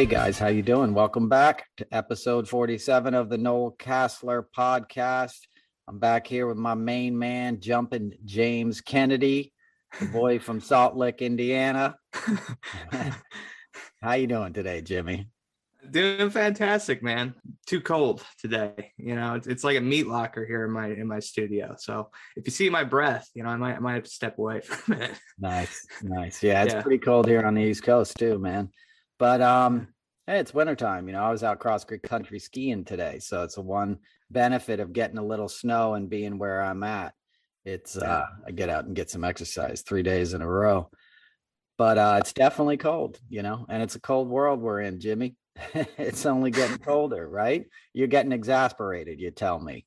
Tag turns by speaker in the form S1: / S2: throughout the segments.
S1: Hey guys, how you doing? Welcome back to episode 47 of the Noel Casler podcast. I'm back here with my main man, Jumping James Kennedy, the boy from Salt Lick, Indiana. How you doing today, Jimmy?
S2: Doing fantastic, man. Too cold today. It's like a meat locker here in my studio. So if you see my breath, I might have to step away for a minute.
S1: Nice. Yeah, it's pretty cold here on the East Coast too, man. But hey, it's wintertime. I was out cross country skiing today, so it's a one benefit of getting a little snow and being where I'm at. It's I get out and get some exercise 3 days in a row. But it's definitely cold, and it's a cold world we're in, Jimmy. It's only getting colder, right? You're getting exasperated, you tell me.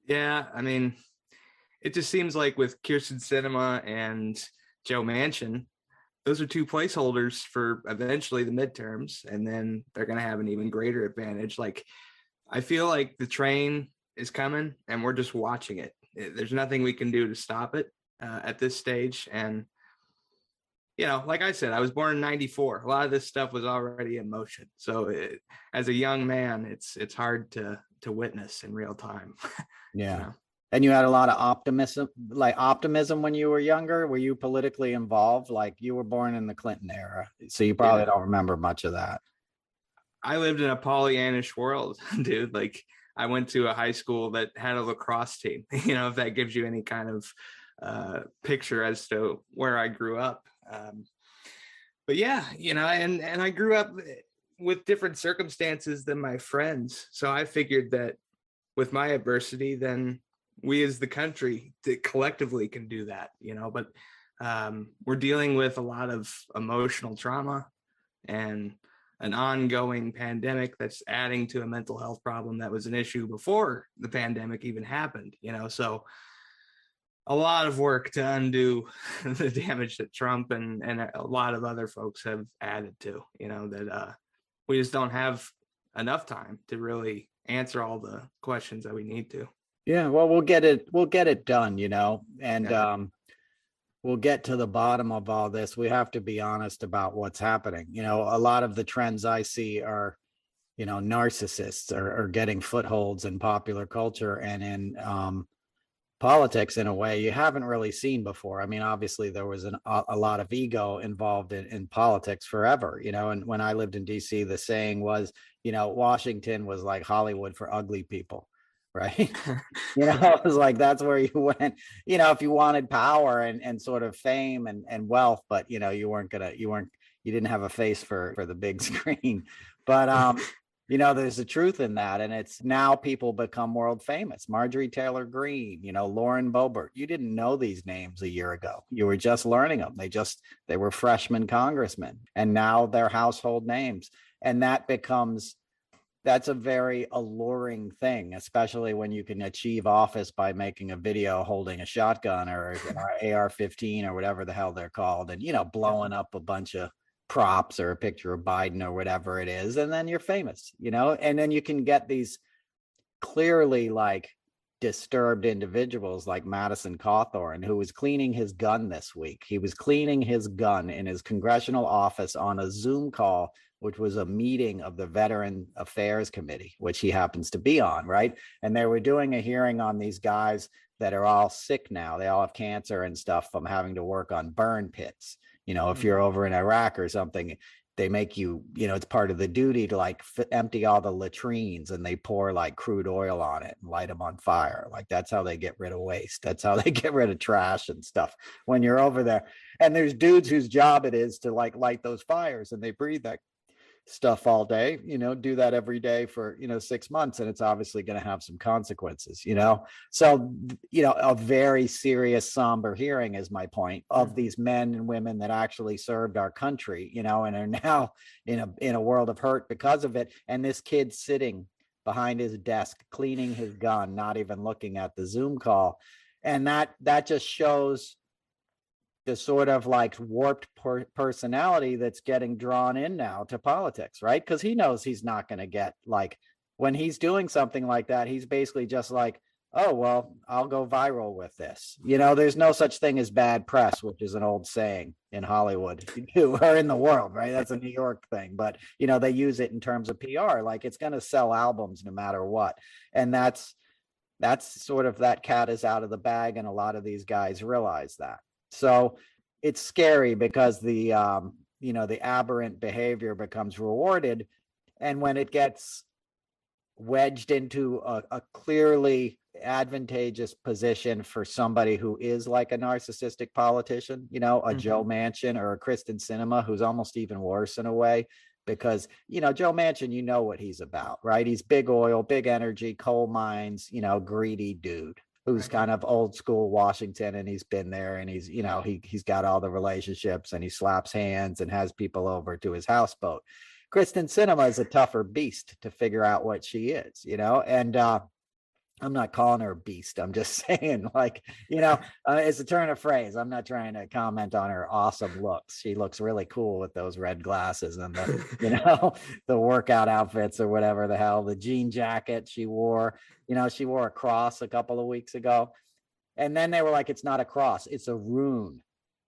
S2: Yeah, I mean, it just seems like with Kirsten Sinema and Joe Manchin, those are two placeholders for eventually the midterms, and then they're going to have an even greater advantage. Like, I feel like the train is coming, and we're just watching it. There's nothing we can do to stop it at this stage, and like I said, I was born in '94. A lot of this stuff was already in motion. So as a young man, it's hard to witness in real time.
S1: Yeah. And you had a lot of optimism when you were younger. Were you politically involved? Like, you were born in the Clinton era, so you probably don't remember much of that.
S2: I lived in a Pollyannish world, dude. Like, I went to a high school that had a lacrosse team, if that gives you any kind of picture as to where I grew up. But yeah, and I grew up with different circumstances than my friends. So I figured that with my adversity, then we as the country collectively can do that, but we're dealing with a lot of emotional trauma and an ongoing pandemic that's adding to a mental health problem that was an issue before the pandemic even happened, so a lot of work to undo the damage that Trump and a lot of other folks have added to, that we just don't have enough time to really answer all the questions that we need to.
S1: Yeah, well, we'll get it done, and we'll get to the bottom of all this. We have to be honest about what's happening. A lot of the trends I see are, narcissists are getting footholds in popular culture and in politics in a way you haven't really seen before. I mean, obviously there was a lot of ego involved in politics forever, and when I lived in DC, the saying was, Washington was like Hollywood for ugly people, right? It was like, that's where you went, if you wanted power and sort of fame and wealth, but you didn't have a face for the big screen. But there's a truth in that. And it's now people become world famous. Marjorie Taylor Greene, Lauren Boebert. You didn't know these names a year ago. You were just learning them. They were freshman congressmen, and now they're household names. And that's a very alluring thing, especially when you can achieve office by making a video holding a shotgun or AR-15 or whatever the hell they're called, and, blowing up a bunch of props or a picture of Biden or whatever it is, and then you're famous, and then you can get these clearly like disturbed individuals like Madison Cawthorn, who was cleaning his gun this week. He was cleaning his gun in his congressional office on a Zoom call, which was a meeting of the Veteran Affairs Committee, which he happens to be on, right? And they were doing a hearing on these guys that are all sick now. They all have cancer and stuff from having to work on burn pits. If you're over in Iraq or something, they make you, it's part of the duty to like empty all the latrines, and they pour like crude oil on it and light them on fire. Like, that's how they get rid of waste. That's how they get rid of trash and stuff when you're over there. And there's dudes whose job it is to like light those fires, and they breathe that stuff all day, do that every day for 6 months, and it's obviously going to have some consequences, so a very serious, somber hearing is my point, of these men and women that actually served our country, and are now in a world of hurt because of it. And this kid sitting behind his desk cleaning his gun, not even looking at the Zoom call, and that just shows the sort of like warped personality that's getting drawn in now to politics, right? Because he knows he's not going to get, like, when he's doing something like that, he's basically just like, oh, well, I'll go viral with this. You know, there's no such thing as bad press, which is an old saying in Hollywood or in the world, right? That's a New York thing. But, you know, they use it in terms of PR, like it's going to sell albums no matter what. And that's sort of, that cat is out of the bag. And a lot of these guys realize that. So it's scary because the, you know, the aberrant behavior becomes rewarded. And when it gets wedged into a clearly advantageous position for somebody who is like a narcissistic politician, you know, a Joe Manchin or a Sinema, who's almost even worse in a way, because, you know, Joe Manchin, you know what he's about, right? He's big oil, big energy, coal mines, you know, greedy dude who's kind of old school Washington, and he's been there, and he's, you know, he's got all the relationships, and he slaps hands and has people over to his houseboat. Sinema is a tougher beast to figure out what she is, you know, and I'm not calling her a beast. I'm just saying, like, you know, it's a turn of phrase. I'm not trying to comment on her awesome looks. She looks really cool with those red glasses and the, you know, the workout outfits or whatever the hell, the jean jacket she wore. You know, she wore a cross a couple of weeks ago. And then they were like, it's not a cross, it's a rune.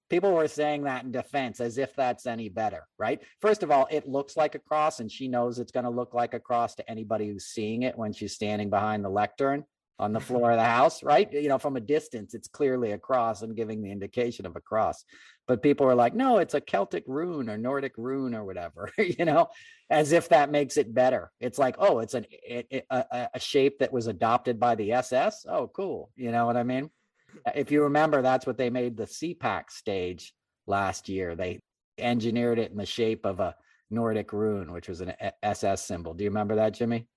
S1: People were saying that in defense as if that's any better, right? First of all, it looks like a cross, and she knows it's going to look like a cross to anybody who's seeing it when she's standing behind the lectern on the floor of the house, right? You know, from a distance, it's clearly a cross and giving the indication of a cross. But people were like, no, it's a Celtic rune or Nordic rune or whatever, you know, as if that makes it better. It's like, oh, it's a shape that was adopted by the SS. Oh, cool. You know what I mean? If you remember, that's what they made the CPAC stage last year. They engineered it in the shape of a Nordic rune, which was an SS symbol. Do you remember that, Jimmy?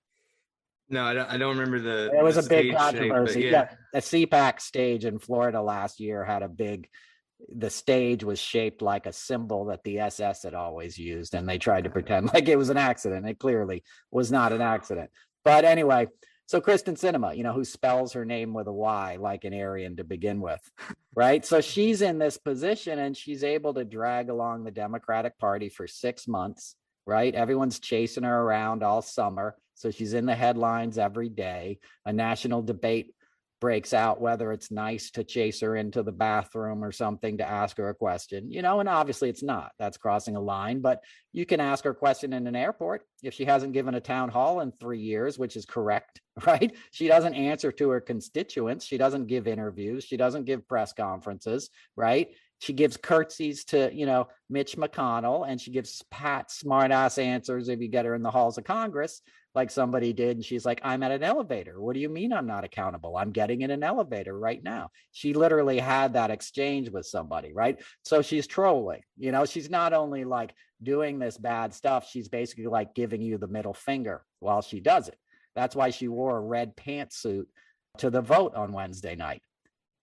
S2: No, I don't remember the.
S1: It was
S2: the
S1: a big
S2: stage
S1: controversy.
S2: shape,
S1: Yeah, the CPAC stage in Florida last year had a big. The stage was shaped like a symbol that the SS had always used, and they tried to pretend like it was an accident. It clearly was not an accident. But anyway, so Sinema, you know, who spells her name with a Y like an Aryan to begin with, right? So she's in this position, and she's able to drag along the Democratic Party for 6 months, right? Everyone's chasing her around all summer. So she's in the headlines every day. A national debate breaks out whether it's nice to chase her into the bathroom or something to ask her a question, you know, and obviously it's not. That's crossing a line, but you can ask her a question in an airport if she hasn't given a town hall in 3 years, which is correct, right? She doesn't answer to her constituents. She doesn't give interviews. She doesn't give press conferences, right? She gives curtsies to, you know, Mitch McConnell, and she gives pat, smart ass answers if you get her in the halls of Congress, like somebody did. And she's like, I'm at an elevator. What do you mean I'm not accountable? I'm getting in an elevator right now. She literally had that exchange with somebody, right? So she's trolling, you know, she's not only like doing this bad stuff, she's basically like giving you the middle finger while she does it. That's why she wore a red pantsuit to the vote on Wednesday night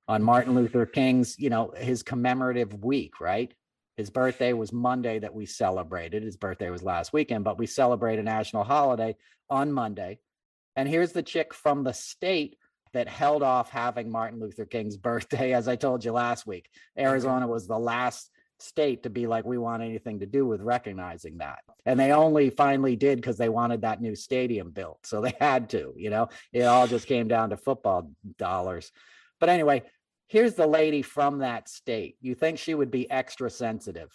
S1: on Martin Luther King's, you know, his commemorative week, right? His birthday was Monday that we celebrated. His birthday was last weekend, but we celebrate a national holiday on Monday. And here's the chick from the state that held off having Martin Luther King's birthday, as I told you last week. Arizona was the last state to be like, we want anything to do with recognizing that. And they only finally did because they wanted that new stadium built. So they had to, you know, it all just came down to football dollars. But anyway, here's the lady from that state. You think she would be extra sensitive.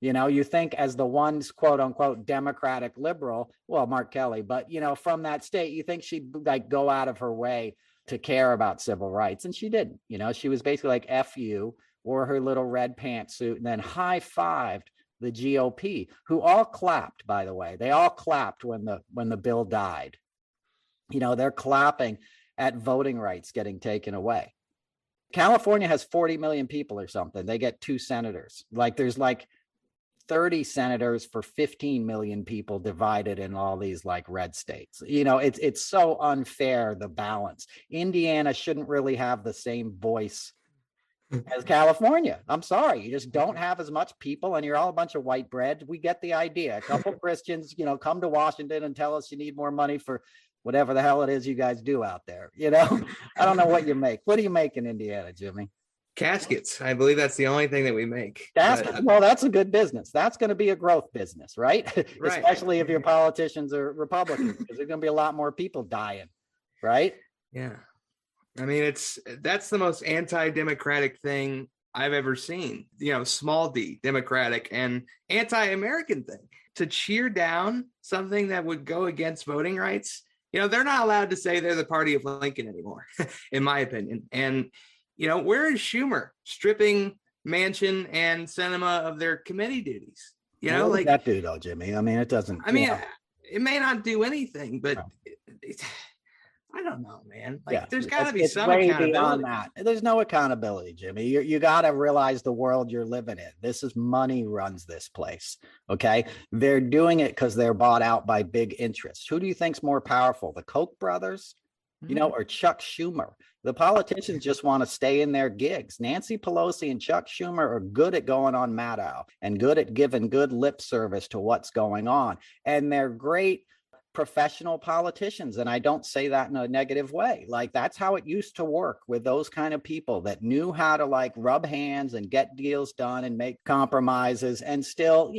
S1: You know, you think as the one's quote unquote Democratic liberal, well, Mark Kelly, but, you know, from that state, you think she'd like go out of her way to care about civil rights. And she didn't. You know, she was basically like, F you, wore her little red pantsuit, and then high-fived the GOP, who all clapped, by the way. They all clapped when the bill died. You know, they're clapping at voting rights getting taken away. California has 40 million people or something. They get 2 senators. Like there's like 30 senators for 15 million people divided in all these like red states. You know, it's so unfair, the balance. Indiana shouldn't really have the same voice as California. I'm sorry. You just don't have as much people, and you're all a bunch of white bread. We get the idea. A couple Christians, you know, come to Washington and tell us you need more money for whatever the hell it is you guys do out there. You know, I don't know what you make. What do you make in Indiana, Jimmy?
S2: Caskets. I believe that's the only thing that we make.
S1: Caskets. Well, that's a good business. That's going to be a growth business, right?
S2: Right.
S1: Especially if your politicians are Republicans, because there's going to be a lot more people dying, right?
S2: Yeah. I mean, that's the most anti-democratic thing I've ever seen. Small d, democratic, and anti-American thing. To cheer down something that would go against voting rights, they're not allowed to say they're the party of Lincoln anymore, in my opinion. And, where is Schumer stripping Manchin and Sinema of their committee duties?
S1: What does that do though, Jimmy? I mean, it doesn't.
S2: I mean, it may not do anything, but
S1: no.
S2: I don't know, man.
S1: Yeah,
S2: there's got to be some
S1: way
S2: accountability.
S1: Beyond that. There's no accountability, Jimmy. You got to realize the world you're living in. This is money runs this place. Okay, they're doing it because they're bought out by big interests. Who do you think's more powerful, the Koch brothers, or Chuck Schumer? The politicians just want to stay in their gigs. Nancy Pelosi and Chuck Schumer are good at going on Maddow and good at giving good lip service to what's going on, and they're great professional politicians. And I don't say that in a negative way. Like, that's how it used to work with those kind of people that knew how to rub hands and get deals done and make compromises and still,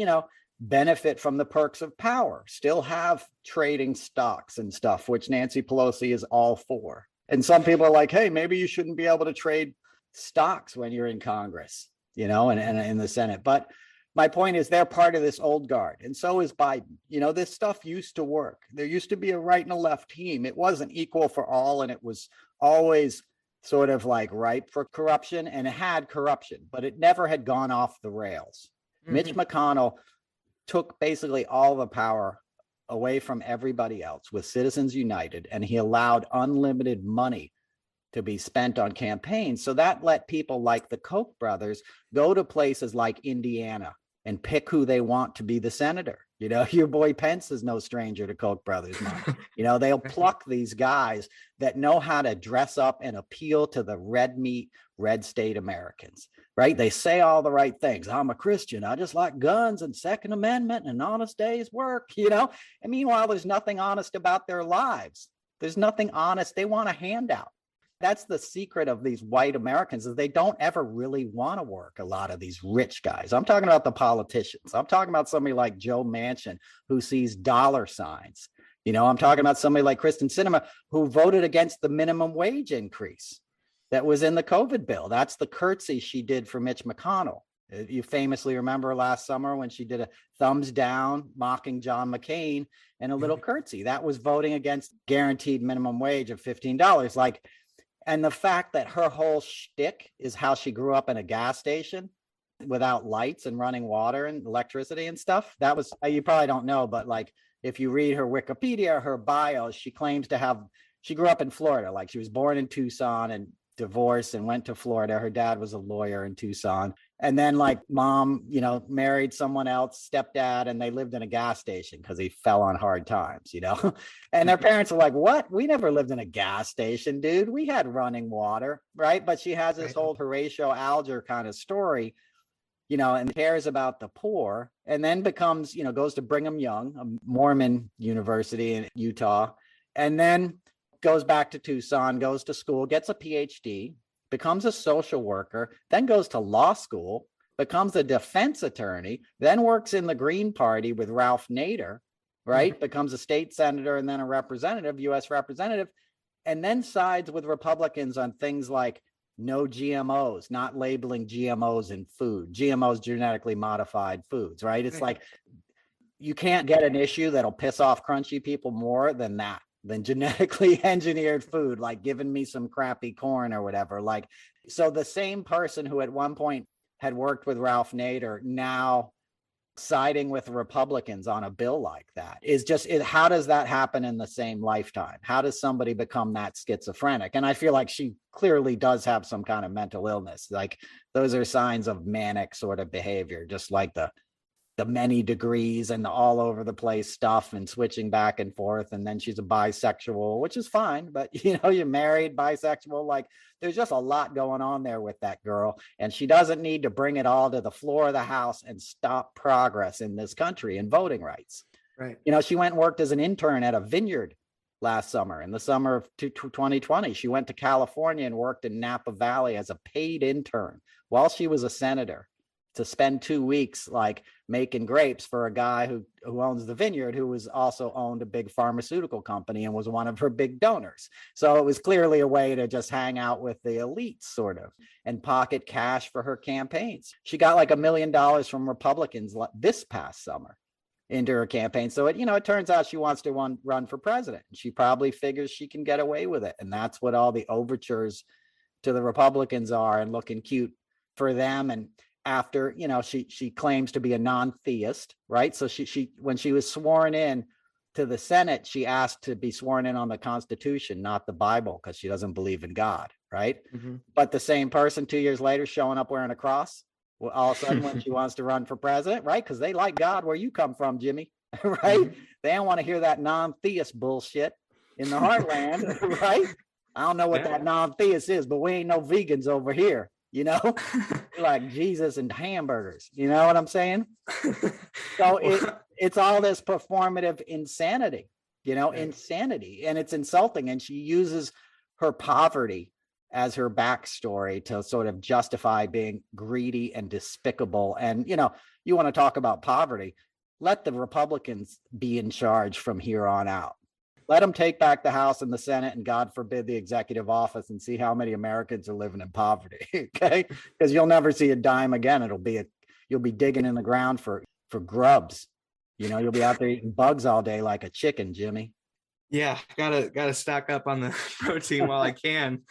S1: benefit from the perks of power, still have trading stocks and stuff, which Nancy Pelosi is all for. And some people are like, hey, maybe you shouldn't be able to trade stocks when you're in Congress, and in the Senate. But my point is, they're part of this old guard, and so is Biden. This stuff used to work. There used to be a right and a left team. It wasn't equal for all, and it was always sort of ripe for corruption, and it had corruption, but it never had gone off the rails. Mitch McConnell took basically all the power away from everybody else with Citizens United, and he allowed unlimited money to be spent on campaigns. So that let people like the Koch brothers go to places like Indiana and pick who they want to be the senator. Your boy Pence is no stranger to Koch brothers money. They'll pluck these guys that know how to dress up and appeal to the red meat, red state Americans, right? They say all the right things. I'm a Christian. I just like guns and Second Amendment and an honest day's work, And meanwhile, there's nothing honest about their lives. There's nothing honest. They want a handout. That's the secret of these white Americans, is they don't ever really want to work. A lot of these rich guys. I'm talking about the politicians. I'm talking about somebody like Joe Manchin, who sees dollar signs. I'm talking about somebody like Kristen Sinema, who voted against the minimum wage increase that was in the COVID bill. That's the curtsy she did for Mitch McConnell. You famously remember last summer when she did a thumbs down mocking John McCain and a little curtsy. That was voting against guaranteed minimum wage of $15. And the fact that her whole shtick is how she grew up in a gas station without lights and running water and electricity and stuff. That was, you probably don't know, but if you read her Wikipedia, her bio, she claims to she grew up in Florida. She was born in Tucson and divorced and went to Florida. Her dad was a lawyer in Tucson. And then mom, married someone else, stepdad, and they lived in a gas station because he fell on hard times, and their parents are like, what? We never lived in a gas station, dude. We had running water, right? But she has this whole Horatio Alger kind of story, and cares about the poor, and then becomes, goes to Brigham Young, a Mormon university in Utah, and then goes back to Tucson, goes to school, gets a PhD, becomes a social worker, then goes to law school, becomes a defense attorney, then works in the Green Party with Ralph Nader, right? Becomes a state senator and then a representative, U.S. representative, and then sides with Republicans on things like no GMOs, not labeling GMOs in food, GMOs, genetically modified foods, right? It's you can't get an issue that'll piss off crunchy people more than that. Than genetically engineered food, giving me some crappy corn or whatever. So the same person who at one point had worked with Ralph Nader, now siding with Republicans on a bill like that is just, how does that happen in the same lifetime? How does somebody become that schizophrenic? And I feel like she clearly does have some kind of mental illness. Those are signs of manic sort of behavior, just like the many degrees and the all over the place stuff and switching back and forth. And then she's a bisexual, which is fine. But, you're married, bisexual, there's just a lot going on there with that girl. And she doesn't need to bring it all to the floor of the House and stop progress in this country and voting rights.
S2: Right.
S1: She went and worked as an intern at a vineyard last summer, in the summer of 2020. She went to California and worked in Napa Valley as a paid intern while she was a senator to spend 2 weeks like making grapes for a guy who owns the vineyard, who was also owned a big pharmaceutical company and was one of her big donors. So it was clearly a way to just hang out with the elites sort of and pocket cash for her campaigns. She got like $1 million from Republicans this past summer into her campaign. So it turns out she wants to run for president. She probably figures she can get away with it. And that's what all the overtures to the Republicans are, and looking cute for them. And after, she claims to be a non-theist, right? So she when she was sworn in to the Senate, she asked to be sworn in on the Constitution, not the Bible, because she doesn't believe in God, right? Mm-hmm. But the same person 2 years later showing up wearing a cross, well, all of a sudden when she wants to run for president, right? Because they like God where you come from, Jimmy, right? Mm-hmm. They don't want to hear that non-theist bullshit in the heartland, right? I don't know what that non-theist is, but we ain't no vegans over here, like Jesus and hamburgers. You know what I'm saying? So it's all this performative insanity, insanity, and it's insulting. And she uses her poverty as her backstory to sort of justify being greedy and despicable. And, you want to talk about poverty, let the Republicans be in charge from here on out. Let them take back the House and the Senate, and God forbid the executive office, and see how many Americans are living in poverty. Okay. Because you'll never see a dime again. You'll be digging in the ground for grubs. You'll be out there eating bugs all day like a chicken, Jimmy.
S2: Yeah, gotta stock up on the protein while I can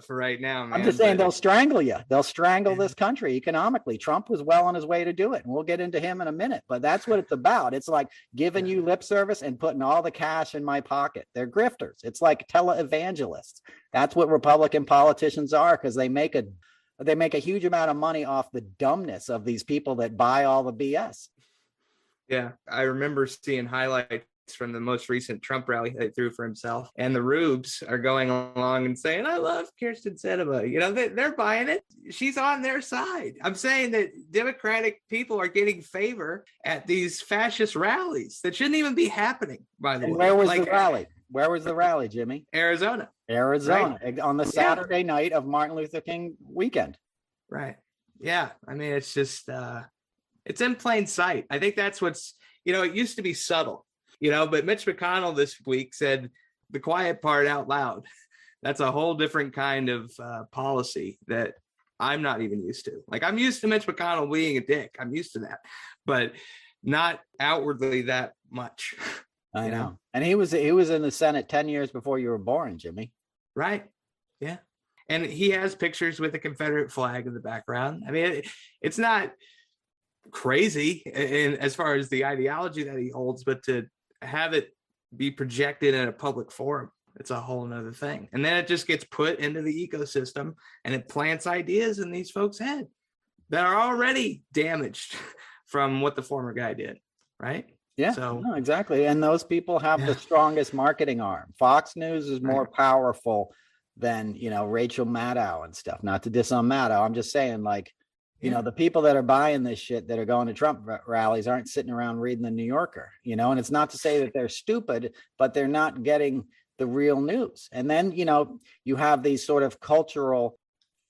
S2: for right now, man.
S1: I'm just saying they'll strangle you. They'll strangle this country economically. Trump was well on his way to do it, and we'll get into him in a minute. But that's what it's about. It's like giving you lip service and putting all the cash in my pocket. They're grifters. It's like televangelists. That's what Republican politicians are, because they make a huge amount of money off the dumbness of these people that buy all the BS.
S2: Yeah, I remember seeing highlights from the most recent Trump rally they threw for himself, and the rubes are going along and saying, I love Kirsten Sinema. They're buying it. She's on their side. I'm saying that Democratic people are getting favor at these fascist rallies that shouldn't even be happening, by the way.
S1: Where was the rally? Where was the rally, Jimmy?
S2: Arizona,
S1: right? On the Saturday night of Martin Luther King weekend.
S2: Right. Yeah. I mean, it's just, it's in plain sight. I think that's what's, it used to be subtle. But Mitch McConnell this week said the quiet part out loud. That's a whole different kind of policy that I'm not even used to. Like, I'm used to Mitch McConnell being a dick. I'm used to that, but not outwardly that much.
S1: I know. And he was in the Senate 10 years before you were born, Jimmy.
S2: Right. Yeah. And he has pictures with a Confederate flag in the background. I mean, it's not crazy in as far as the ideology that he holds, but to have it be projected in a public forum, it's a whole nother thing. And then it just gets put into the ecosystem, and it plants ideas in these folks' head that are already damaged from what the former guy did, right?
S1: Yeah, so no, exactly. And those people have the strongest marketing arm. Fox News is more powerful than, Rachel Maddow and stuff. Not to diss on Maddow. I'm just saying, like, the people that are buying this shit that are going to Trump rallies aren't sitting around reading the New Yorker, and it's not to say that they're stupid, but they're not getting the real news. And then, you have these sort of cultural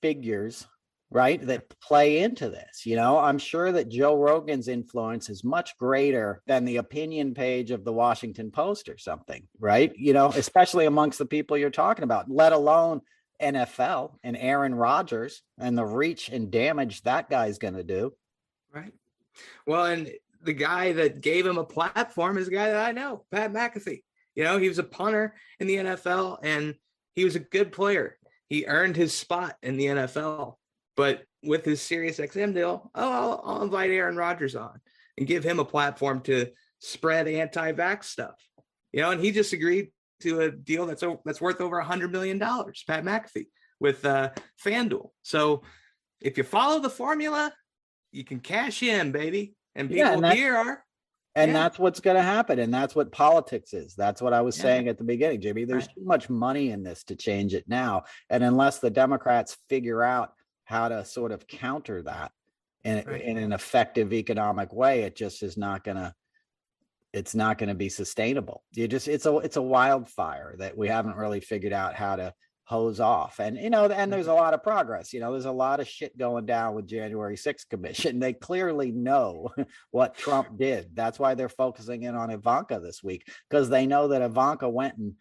S1: figures, right, that play into this. I'm sure that Joe Rogan's influence is much greater than the opinion page of the Washington Post or something, right? Especially amongst the people you're talking about, let alone NFL and Aaron Rodgers and the reach and damage that guy's going to do.
S2: Right. Well, and the guy that gave him a platform is a guy that I know, Pat McAfee. He was a punter in the NFL, and he was a good player. He earned his spot in the NFL, but with his SiriusXM deal, I'll invite Aaron Rodgers on and give him a platform to spread anti-vax stuff. And he just agreed to a deal that's worth over $100 million, Pat McAfee, with FanDuel. So if you follow the formula, you can cash in, baby. And people here are.
S1: And that's what's going to happen. And that's what politics is. That's what I was saying at the beginning, Jimmy. There's too much money in this to change it now. And unless the Democrats figure out how to sort of counter that in an effective economic way, it just is not going to. It's not going to be sustainable. It's a wildfire that we haven't really figured out how to hose off. And, and there's a lot of progress. There's a lot of shit going down with January 6th Commission. They clearly know what Trump did. That's why they're focusing in on Ivanka this week, because they know that Ivanka went and,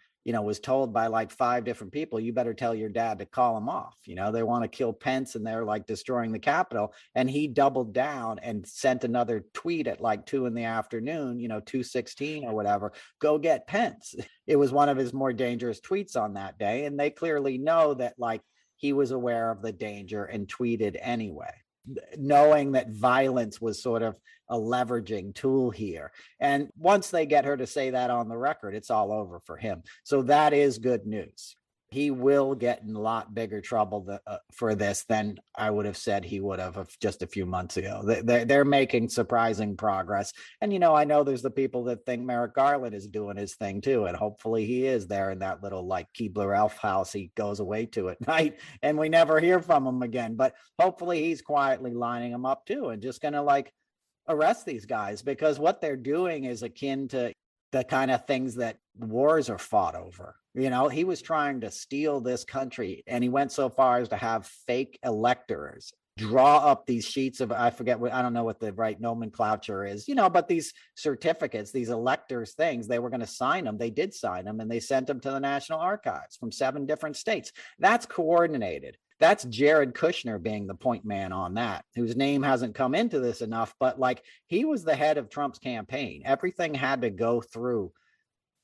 S1: was told by like 5 different people, you better tell your dad to call him off. They want to kill Pence and they're like destroying the Capitol. And he doubled down and sent another tweet at like 2 p.m, 2:16 or whatever, go get Pence. It was one of his more dangerous tweets on that day. And they clearly know that like he was aware of the danger and tweeted anyway, knowing that violence was sort of a leveraging tool here. And once they get her to say that on the record, it's all over for him. So that is good news. He will get in a lot bigger trouble for this than I would have said he would have just a few months ago. They're making surprising progress. And, I know there's the people that think Merrick Garland is doing his thing too. And hopefully he is there in that little like Keebler Elf house he goes away to at night and we never hear from him again. But hopefully he's quietly lining them up too and just going to like arrest these guys, because what they're doing is akin to the kind of things that wars are fought over. He was trying to steal this country, and he went so far as to have fake electors draw up these sheets of, I don't know what the right nomenclature is, but these certificates, these electors things, they were going to sign them. They did sign them, and they sent them to the National Archives from 7 different states. That's coordinated. That's Jared Kushner being the point man on that, whose name hasn't come into this enough, but like he was the head of Trump's campaign. Everything had to go through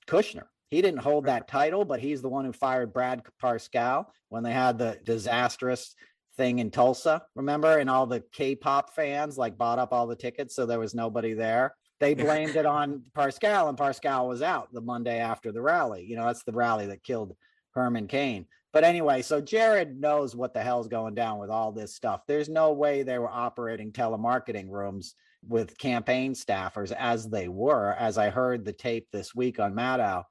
S1: Kushner. He didn't hold that title, but he's the one who fired Brad Parscale when they had the disastrous thing in Tulsa, remember? And all the K-pop fans like bought up all the tickets, so there was nobody there. They blamed it on Parscale, and Parscale was out the Monday after the rally. That's the rally that killed Herman Cain. But anyway, so Jared knows what the hell's going down with all this stuff. There's no way they were operating telemarketing rooms with campaign staffers as they were, as I heard the tape this week on Maddow,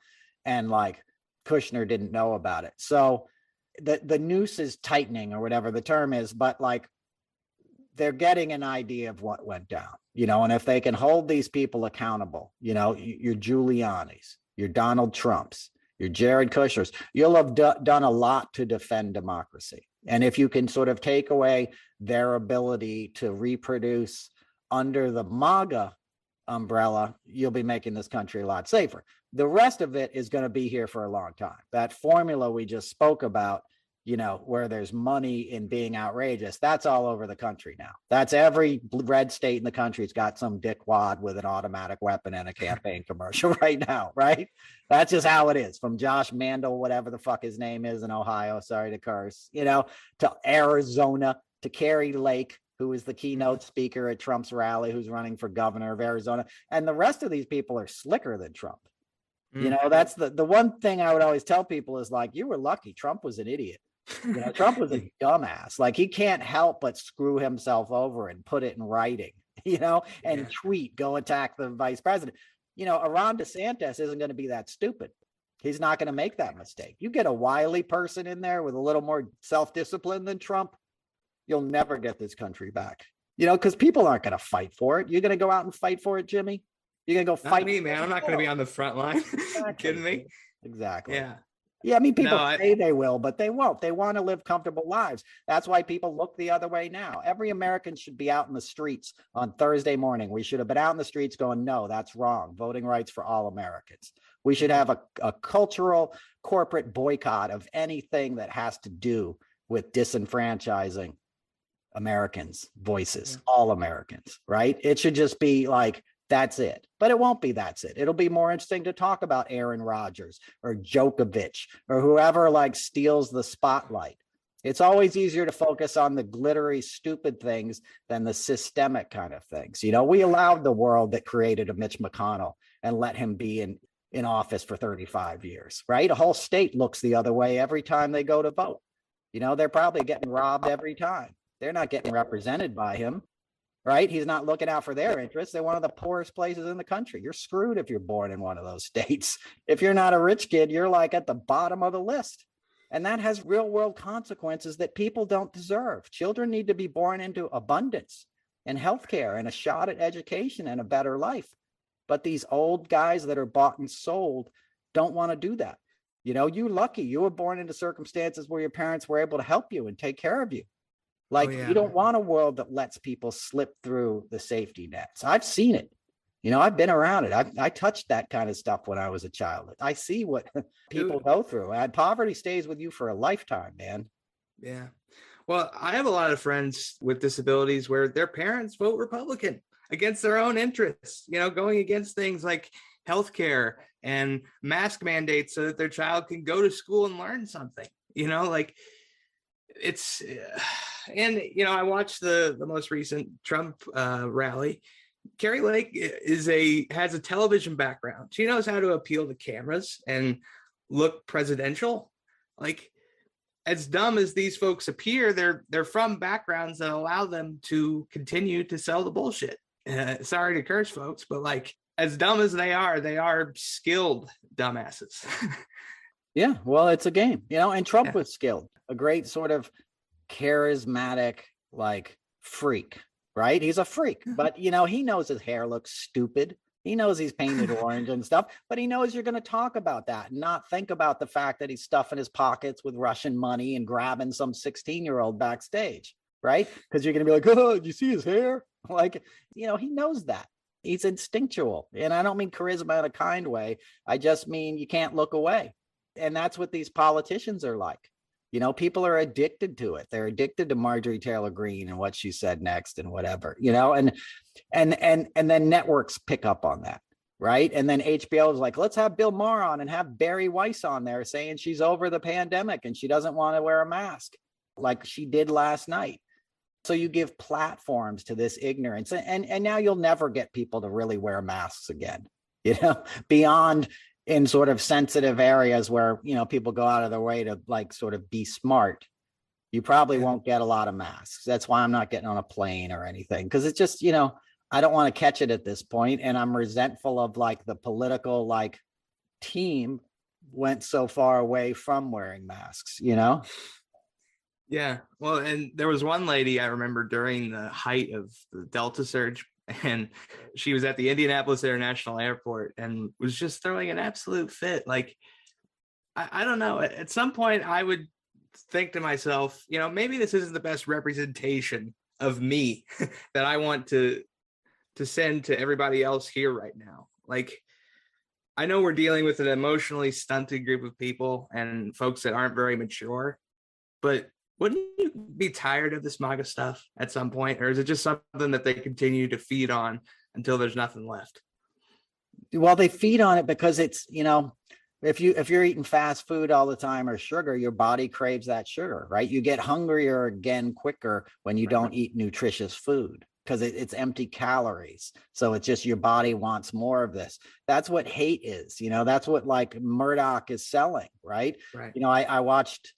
S1: and like Kushner didn't know about it. So the noose is tightening, or whatever the term is, but like they're getting an idea of what went down, and if they can hold these people accountable, your Giuliani's, your Donald Trumps, your Jared Kushners, you'll have done a lot to defend democracy. And if you can sort of take away their ability to reproduce under the MAGA umbrella, you'll be making this country a lot safer. The rest of it is going to be here for a long time. That formula we just spoke about, where there's money in being outrageous, that's all over the country now. That's every red state in the country's got some dickwad with an automatic weapon and a campaign commercial right now, right? That's just how it is. From Josh Mandel, whatever the fuck his name is in Ohio, sorry to curse, to Arizona, to Carrie Lake, who is the keynote speaker at Trump's rally, who's running for governor of Arizona. And the rest of these people are slicker than Trump. That's the one thing I would always tell people is like, you were lucky. Trump was an idiot. Trump was a dumbass. Like he can't help but screw himself over and put it in writing, and tweet, go attack the vice president. Ron DeSantis isn't going to be that stupid. He's not going to make that mistake. You get a wily person in there with a little more self-discipline than Trump, you'll never get this country back. Because people aren't going to fight for it. You're going to go out and fight for it, Jimmy? You're going to go fight?
S2: Not me, man. I'm not going to be on the front line. Exactly. Kidding me?
S1: Exactly.
S2: Yeah.
S1: Yeah, I mean, people say they will, but they won't. They want to live comfortable lives. That's why people look the other way now. Every American should be out in the streets on Thursday morning. We should have been out in the streets going, no, that's wrong. Voting rights for all Americans. We should have a cultural corporate boycott of anything that has to do with disenfranchising Americans' voices, all Americans, right? It should just be like, that's it. But it won't be that's it. It'll be more interesting to talk about Aaron Rodgers or Djokovic or whoever like steals the spotlight. It's always easier to focus on the glittery, stupid things than the systemic kind of things. We allowed the world that created a Mitch McConnell and let him be in office for 35 years, right? A whole state looks the other way every time they go to vote. They're probably getting robbed every time. They're not getting represented by him. Right? He's not looking out for their interests. They're one of the poorest places in the country. You're screwed if you're born in one of those states. If you're not a rich kid, you're like at the bottom of the list. And that has real world consequences that people don't deserve. Children need to be born into abundance and healthcare and a shot at education and a better life. But these old guys that are bought and sold don't want to do that. You know, you're lucky. You were born into circumstances where your parents were able to help you and take care of you. Like, you don't want a world that lets people slip through the safety nets. I've seen it. You know, I've been around it. I touched that kind of stuff when I was a child. I see what people go through. And poverty stays with you for a lifetime, man.
S2: Yeah. Well, I have a lot of friends with disabilities where their parents vote Republican against their own interests, you know, going against things like healthcare and mask mandates so that their child can go to school and learn something, you know, like it's, and, you know, I watched the most recent Trump rally. Carrie Lake has a television background. She knows how to appeal to cameras and look presidential. Like, as dumb as these folks appear, they're from backgrounds that allow them to continue to sell the bullshit. Sorry to curse, folks, but like, as dumb as they are skilled dumbasses.
S1: Yeah, well, it's a game, you know, and Trump was skilled, a great sort of charismatic, like, freak, right? He's a freak, but, you know, he knows his hair looks stupid. He knows he's painted orange and stuff, but he knows you're going to talk about that and not think about the fact that he's stuffing his pockets with Russian money and grabbing some 16-year-old backstage, right? Because you're going to be like, oh, do you see his hair? Like, you know, he knows that. He's instinctual. And I don't mean charisma in a kind way. I just mean you can't look away. And that's what these politicians are like. You know, people are addicted to it. They're addicted to Marjorie Taylor Greene and what she said next and whatever, you know, and then networks pick up on that, right? And then HBO is like, let's have Bill Maher on and have Barry Weiss on there saying she's over the pandemic and she doesn't want to wear a mask like she did last night. So you give platforms to this ignorance, and now you'll never get people to really wear masks again, you know, beyond in sort of sensitive areas where, you know, people go out of their way to like sort of be smart. You probably won't get a lot of masks. That's why I'm not getting on a plane or anything, because it's just, you know, I don't want to catch it at this point, and I'm resentful of like the political like team went so far away from wearing masks, you know?
S2: Yeah. Well, and there was one lady I remember during the height of the Delta surge, and she was at the Indianapolis International Airport and was just throwing an absolute fit. Like, I don't know. At some point, I would think to myself, you know, maybe this isn't the best representation of me that I want to send to everybody else here right now. Like, I know we're dealing with an emotionally stunted group of people and folks that aren't very mature, but wouldn't you be tired of this MAGA stuff at some point? Or is it just something that they continue to feed on until there's nothing left?
S1: Well, they feed on it because it's, you know, if you're eating fast food all the time or sugar, your body craves that sugar, right? You get hungrier again quicker when you don't eat nutritious food because it's empty calories. So it's just your body wants more of this. That's what hate is, you know, that's what like Murdoch is selling, right? You know, I watched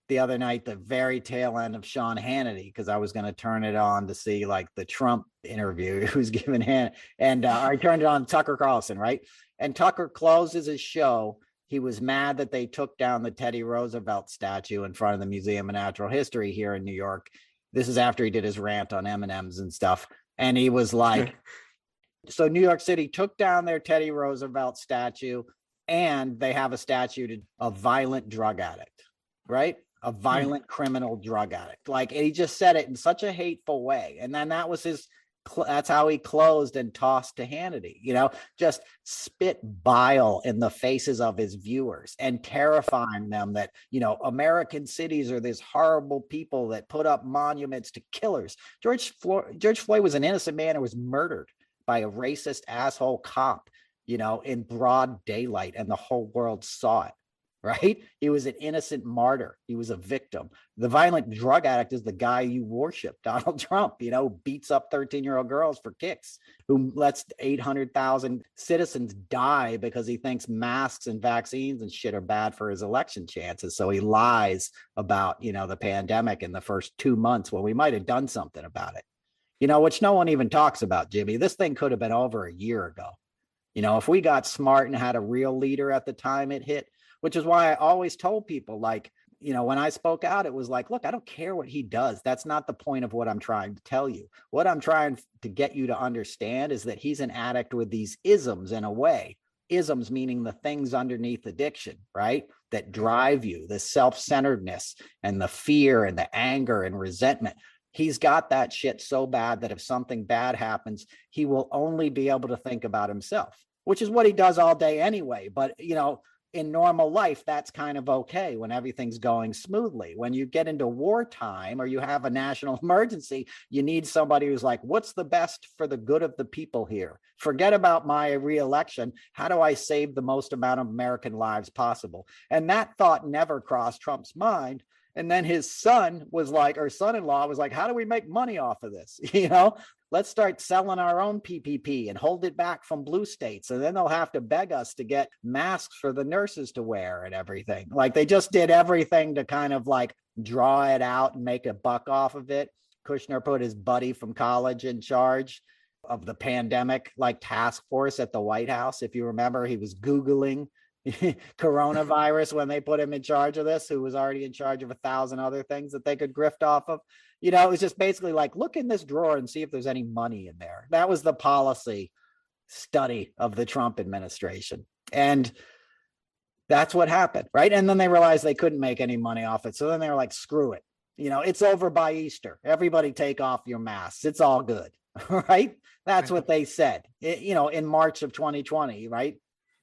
S1: the other night the very tail end of Sean Hannity because I was going to turn it on to see like the Trump interview who's given and I turned it on Tucker Carlson, right? And Tucker closes his show. He was mad that they took down the Teddy Roosevelt statue in front of the Museum of Natural History here in New York. This is after he did his rant on M&Ms and stuff. And he was like, so New York City took down their Teddy Roosevelt statue and they have a statue of violent drug addict, right? A violent criminal drug addict. Like, he just said it in such a hateful way. And then that's how he closed and tossed to Hannity, you know, just spit bile in the faces of his viewers and terrifying them that, you know, American cities are these horrible people that put up monuments to killers. George Floyd was an innocent man who was murdered by a racist asshole cop, you know, in broad daylight, and the whole world saw it. Right? He was an innocent martyr. He was a victim. The violent drug addict is the guy you worship, Donald Trump, you know, beats up 13-year-old girls for kicks, who lets 800,000 citizens die because he thinks masks and vaccines and shit are bad for his election chances. So he lies about, you know, the pandemic in the first 2 months when we might have done something about it, you know, which no one even talks about, Jimmy. This thing could have been over a year ago. You know, if we got smart and had a real leader at the time it hit, which is why I always told people, like, you know, when I spoke out, it was like, look, I don't care what he does. That's not the point of what I'm trying to tell you. What I'm trying to get you to understand is that he's an addict with these isms in a way. Isms meaning the things underneath addiction, right? that drive you, the self-centeredness and the fear and the anger and resentment. He's got that shit so bad that if something bad happens, he will only be able to think about himself, which is what he does all day anyway. But, you know, in normal life, that's kind of okay when everything's going smoothly. When you get into wartime or you have a national emergency, you need somebody who's like, what's the best for the good of the people here? Forget about my reelection. How do I save the most amount of American lives possible? And that thought never crossed Trump's mind. And then his son was like, or son-in-law was like, how do we make money off of this? You know, let's start selling our own PPP and hold it back from blue states. And then they'll have to beg us to get masks for the nurses to wear and everything. Like they just did everything to kind of like draw it out and make a buck off of it. Kushner put his buddy from college in charge of the pandemic, like task force at the White House. If you remember, he was Googling coronavirus when they put him in charge of this, who was already in charge of 1,000 other things that they could grift off of. You know, it was just basically like, look in this drawer and see if there's any money in there. That was the policy study of the Trump administration. And that's what happened, right? And then they realized they couldn't make any money off it. So then they were like, screw it. You know, it's over by Easter. Everybody take off your masks. It's all good, right? That's what they said, you know, in March of 2020, right?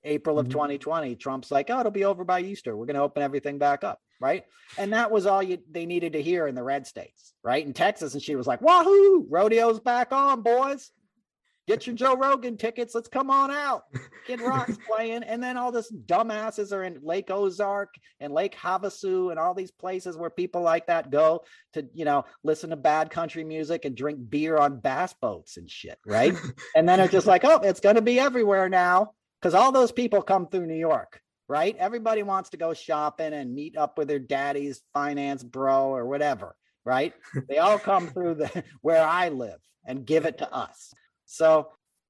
S1: April of 2020, Trump's like, oh, it'll be over by Easter. We're going to open everything back up, right? And that was all they needed to hear in the red states, right? In Texas, and she was like, wahoo, rodeo's back on, boys. Get your Joe Rogan tickets. Let's come on out. Kid Rock's playing. And then all this dumbasses are in Lake Ozark and Lake Havasu and all these places where people like that go to, you know, listen to bad country music and drink beer on bass boats and shit, right? And then it's just like, oh, it's going to be everywhere now. Because all those people come through New York, right? Everybody wants to go shopping and meet up with their daddy's finance bro or whatever, right? They all come through where I live and give it to us. So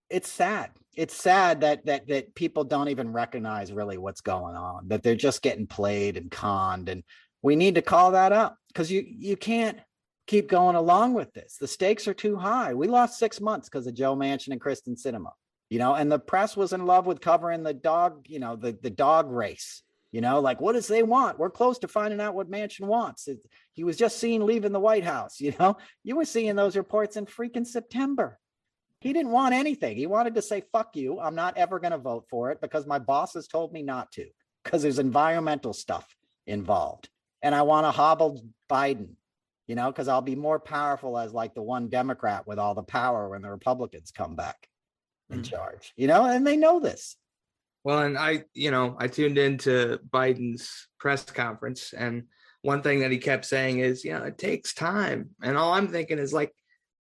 S1: it's sad. It's sad that people don't even recognize really what's going on, that they're just getting played and conned. And we need to call that up because you can't keep going along with this. The stakes are too high. We lost 6 months because of Joe Manchin and Sinema. You know, and the press was in love with covering the dog, you know, the dog race, you know, like, what does they want? We're close to finding out what Manchin wants. He was just seen leaving the White House, you know, you were seeing those reports in freaking September. He didn't want anything. He wanted to say, fuck you. I'm not ever going to vote for it because my bosses told me not to, because there's environmental stuff involved. And I want to hobble Biden, you know, because I'll be more powerful as like the one Democrat with all the power when the Republicans come back in charge, you know, and they know this.
S2: Well, and I tuned into Biden's press conference, and one thing that he kept saying is, you know, it takes time. And all I'm thinking is like,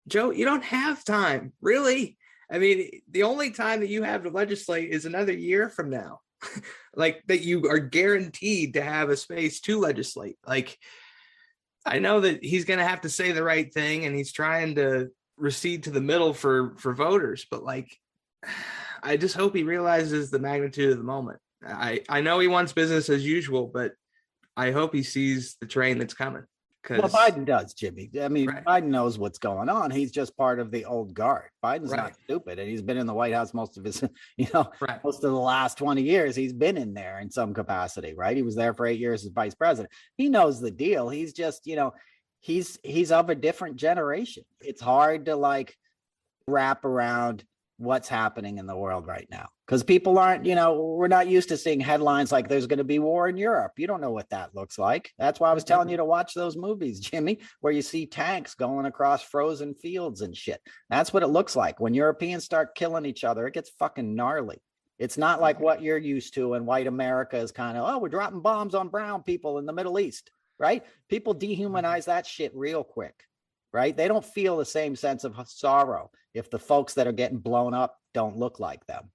S2: Joe, you don't have time, really. I mean, the only time that you have to legislate is another year from now, like that you are guaranteed to have a space to legislate. Like, I know that he's going to have to say the right thing, and he's trying to recede to the middle for voters, but like, I just hope he realizes the magnitude of the moment. I know he wants business as usual, but I hope he sees the train that's coming.
S1: Well, Biden does, Jimmy. I mean,
S2: right.
S1: Biden knows what's going on. He's just part of the old guard. Biden's
S2: right.
S1: not stupid, and he's been in the White House most of his, you know,
S2: right.
S1: most of the last 20 years. He's been in there in some capacity, right? He was there for 8 years as vice president. He knows the deal. He's just, you know, he's of a different generation. It's hard to like wrap around what's happening in the world right now because people aren't, you know, we're not used to seeing headlines like there's going to be war in Europe. You don't know what that looks like. That's why I was telling you to watch those movies, Jimmy, where you see tanks going across frozen fields and shit. That's what it looks like when Europeans start killing each other. It gets fucking gnarly. It's not like what you're used to in white America is kind of, oh, we're dropping bombs on brown people in the Middle East, right? People dehumanize that shit real quick. Right? They don't feel the same sense of sorrow if the folks that are getting blown up don't look like them.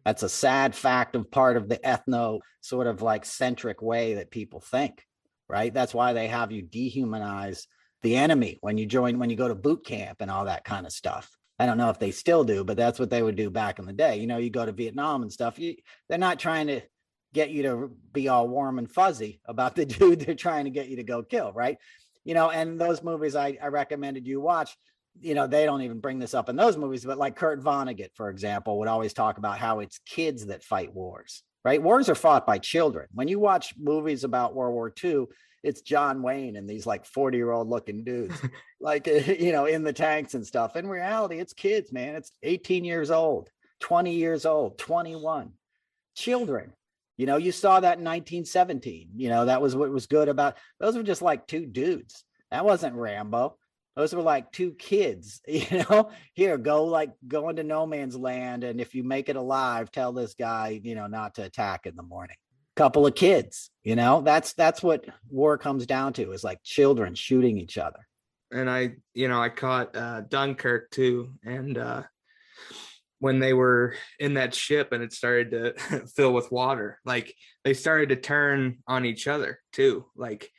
S1: That's a sad fact of part of the ethno sort of like centric way that people think, right? That's why they have you dehumanize the enemy when you go to boot camp and all that kind of stuff. I don't know if they still do, but that's what they would do back in the day. You know, you go to Vietnam and stuff, they're not trying to get you to be all warm and fuzzy about the dude they're trying to get you to go kill, right? You know, and those movies I recommended you watch, you know, they don't even bring this up in those movies, but like Kurt Vonnegut, for example, would always talk about how it's kids that fight wars. right? Wars are fought by children. When you watch movies about World War II, it's John Wayne and these like 40-year-old looking dudes, like, in the tanks and stuff. In reality, it's kids, man. It's 18 years old, 20 years old, 21. Children. You saw that in 1917. That was what was good about, those were just like two dudes. That wasn't Rambo. Those were like two kids, here, go into no man's land. And if you make it alive, tell this guy, not to attack in the morning. Couple of kids, that's what war comes down to, is like children shooting each other.
S2: And I caught Dunkirk too. And when they were in that ship and it started to fill with water, like they started to turn on each other too. Like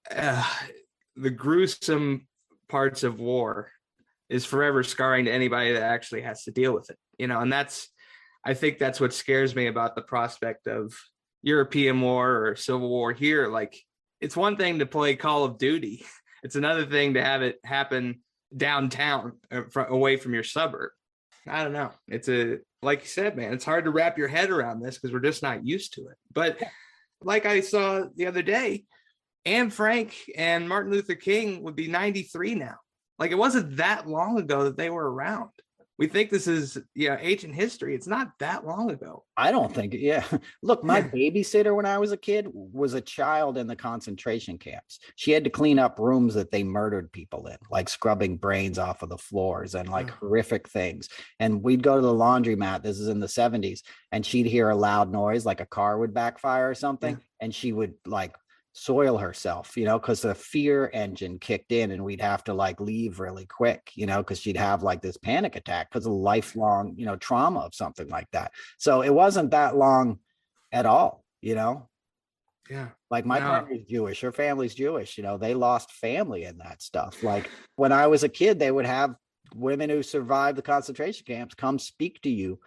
S2: the gruesome parts of war is forever scarring to anybody that actually has to deal with it, and I think that's what scares me about the prospect of European war or civil war here. Like, it's one thing to play Call of Duty. It's another thing to have it happen downtown, away from your suburb. I don't know. It's like you said, man, it's hard to wrap your head around this because we're just not used to it. But like I saw the other day, Anne Frank and Martin Luther King would be 93 now. Like, it wasn't that long ago that they were around. We think this is ancient history. It's not that long ago.
S1: I don't think. Yeah. Look, my babysitter when I was a kid was a child in the concentration camps. She had to clean up rooms that they murdered people in, like scrubbing brains off of the floors and like horrific things. And we'd go to the laundromat. This is in the 70s. And she'd hear a loud noise, like a car would backfire or something. Yeah. And she would like soil herself, because the fear engine kicked in and we'd have to like leave really quick, because she'd have like this panic attack because of lifelong, trauma of something like that. So it wasn't that long at all,
S2: Yeah.
S1: Like my family's Jewish, her family's Jewish, they lost family in that stuff. Like when I was a kid, they would have women who survived the concentration camps come speak to you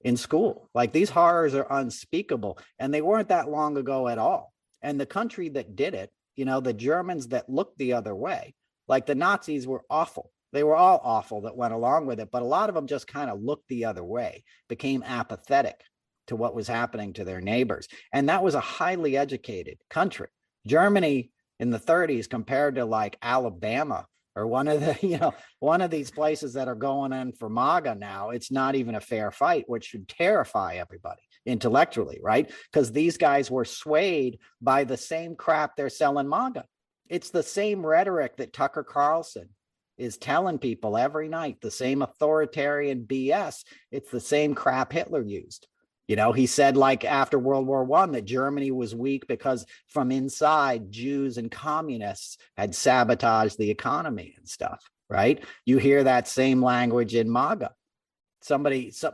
S1: in school. Like, these horrors are unspeakable, and they weren't that long ago at all. And the country that did it, the Germans that looked the other way, like the Nazis were awful. They were all awful that went along with it. But a lot of them just kind of looked the other way, became apathetic to what was happening to their neighbors. And that was a highly educated country. Germany in the 30s compared to like Alabama or one of these places that are going in for MAGA now, it's not even a fair fight, which should terrify everybody intellectually, right? Because these guys were swayed by the same crap they're selling MAGA. It's the same rhetoric that Tucker Carlson is telling people every night, the same authoritarian BS. It's the same crap Hitler used. He said, like, after World War I, that Germany was weak because from inside, Jews and communists had sabotaged the economy and stuff, right? You hear that same language in MAGA.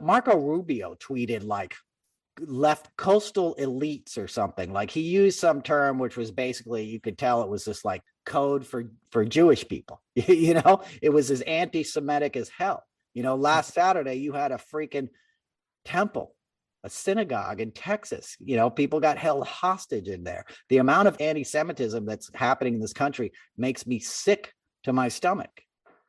S1: Marco Rubio tweeted like left coastal elites or something. Like, he used some term which was basically, you could tell it was just like code for Jewish people. It was as anti-Semitic as hell. Last Saturday, you had a freaking temple, a synagogue in Texas. People got held hostage in there. The amount of anti-Semitism that's happening in this country makes me sick to my stomach.